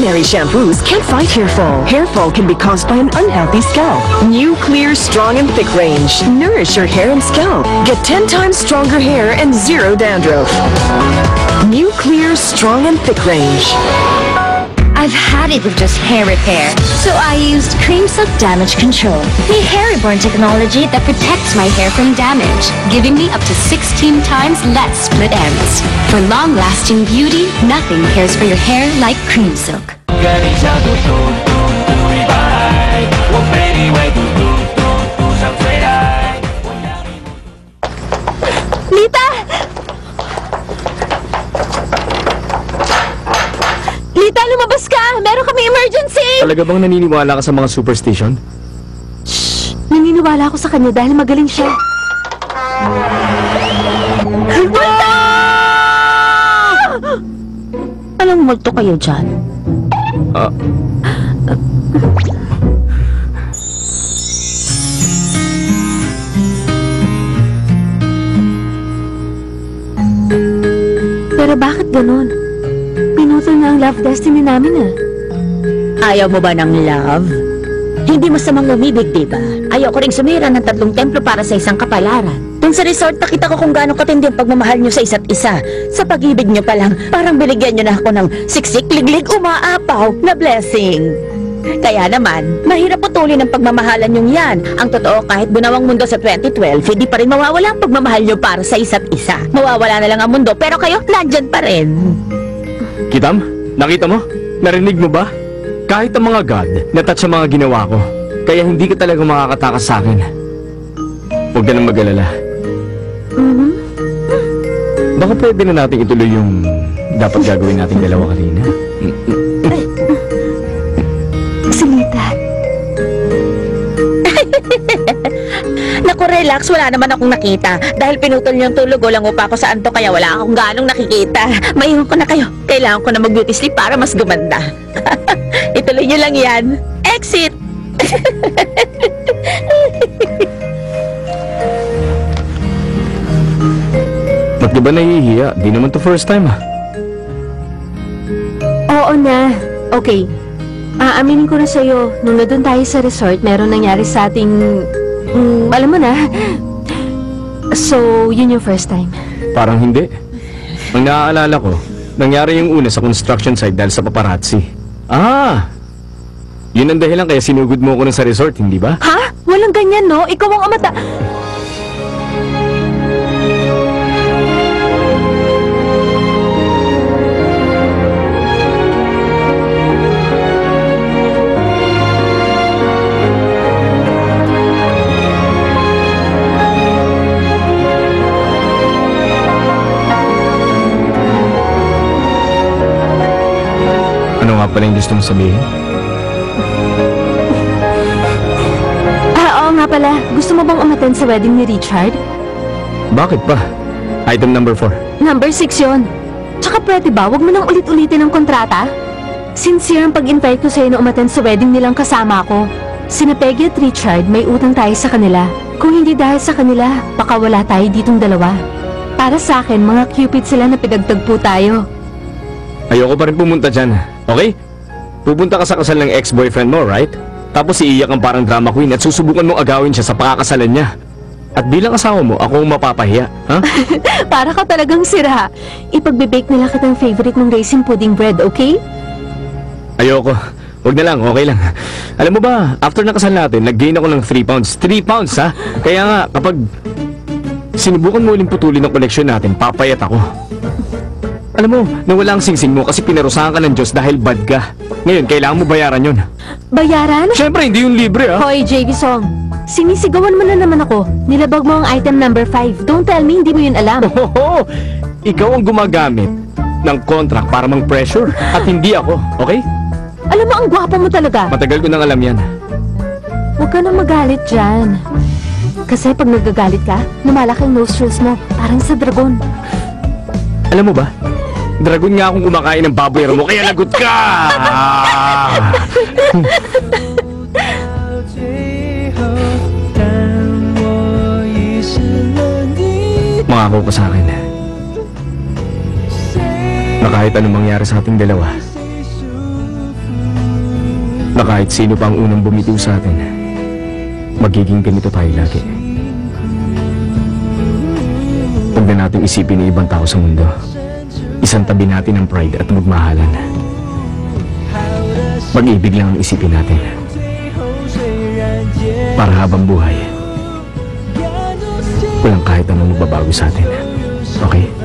ordinary shampoos can't fight hair fall. Hair fall can be caused by an unhealthy scalp. New Clear Strong and Thick range. Nourish your hair and scalp. Get 10 times stronger hair and zero dandruff. New Clear Strong and Thick range. I've had it with just hair repair, so I used Cream Silk Damage Control. May hair reborn technology that protects my hair from damage, giving me up to 16 times less split ends. For long-lasting beauty, nothing cares for your hair like Cream Silk. Lita! Lita, lumabas ka! Meron kami emergency! Talaga bang naniniwala ka sa mga superstition? Naniniwala ako sa kanya dahil magaling siya. Lita! Alang multo kayo dyan. Pero bakit ganun? Pinutol na ang love destiny namin Ayaw mo ba ng love? Hindi masamang umibig, diba? Ayaw ko ring sumira ng 3 templo para sa isang kapalaran. Dun sa resort, nakita ko kung gaano katindi ang pagmamahal nyo sa isa't isa. Sa pag-ibig nyo pa lang, parang binigyan nyo na ako ng siksik, liglig, umaapaw na blessing. Kaya naman, mahirap putulin ang pagmamahalan nyong yan. Ang totoo, kahit bunawang mundo sa 2012, hindi pa rin mawawala ang pagmamahal nyo para sa isa't isa. Mawawala na lang ang mundo, pero kayo, nandyan pa rin. Kitam, nakita mo? Narinig mo ba? Kahit ang mga god, natouch ang mga ginawa ko. Kaya hindi ka talaga makakatakas sa akin. Huwag ka nang mag-alala. Baka pwede na natin ituloy yung dapat gagawin nating dalawa kanina. Si Lita. Naku, relax, wala naman akong nakita. Dahil pinutol niyo ang tulog, walang upa ko sa anto, kaya wala akong ganong nakikita. Maiwan ko na kayo. Kailangan ko na mag-beauty sleep para mas gumanda. Ituloy niyo lang yan. Exit! Ba't di ba nahihiya? Di naman to first time Oo na. Okay. Aaminin ko na sa'yo, nung nandun tayo sa resort, meron nangyari sa ating... alam mo na. So, yun yung first time. Parang hindi. Ang naaalala ko, nangyari yung una sa construction site dahil sa paparazzi. Yun ang dahilan kaya sinugod mo ko nun sa resort, hindi ba? Ha? Walang ganyan, no? Ikaw ang amata... Ano nga pala yung gusto mong sabihin? Oo nga pala. Gusto mo bang umattend sa wedding ni Richard? Bakit pa? Item number 4. Number 6 yun. Tsaka pwede ba, wag mo nang ulit-ulitin ang kontrata? Sincere ang pag-invite ko sa'yo na umattend sa wedding nilang kasama ko. Sina Peggy at Richard, may utang tayo sa kanila. Kung hindi dahil sa kanila, baka wala tayo ditong dalawa. Para sa akin, mga cupid sila na pinagtagpo tayo. Ayoko pa rin pumunta dyan, okay? Pupunta ka sa kasal ng ex-boyfriend mo, right? Tapos iiyak ang parang drama queen at susubukan mong agawin siya sa pakakasalan niya. At bilang asawa mo, ako ang mapapahiya, ha? Para ka talagang sira. Ipagbe-bake nila kitang favorite mong raisin pudding bread, okay? Ayoko. Huwag na lang, okay lang. Alam mo ba, after na kasal natin, nag-gain ako ng 3 pounds. 3 pounds, ha? Kaya nga, kapag sinubukan mo uling putulin ang koleksyon natin, papayat ako. Alam mo, nawala ang singsing mo kasi pinarusahan ka ng Diyos dahil bad ka. Ngayon, kailangan mo bayaran yun. Bayaran? Siyempre, hindi yung libre, ha? Hoy, JV Song. Sinisigawan mo na naman ako. Nilabag mo ang item number 5. Don't tell me hindi mo yun alam. Oho! Ikaw ang gumagamit ng contract para mang-pressure at hindi ako, okay? Alam mo, ang gwapo mo talaga. Matagal ko nang alam yan. Huwag ka nang magalit dyan. Kasi pag nagagalit ka, lumalaki ang nostrils mo. Parang sa dragon. Alam mo ba? Dragon nga akong kumakain ng baboy mo, kaya lagot ka! Mangako ka sa akin na kahit anong mangyari sa ating dalawa, na kahit sino pa ang unang bumitiw sa atin, magiging ganito tayo lagi. Huwag na natin isipin ng ibang tao sa mundo. Isang tabi natin ang pride at magmahalan. Mag-ibig lang ang isipin natin. Para habang buhay, walang kahit anong magbabago sa atin. Okay?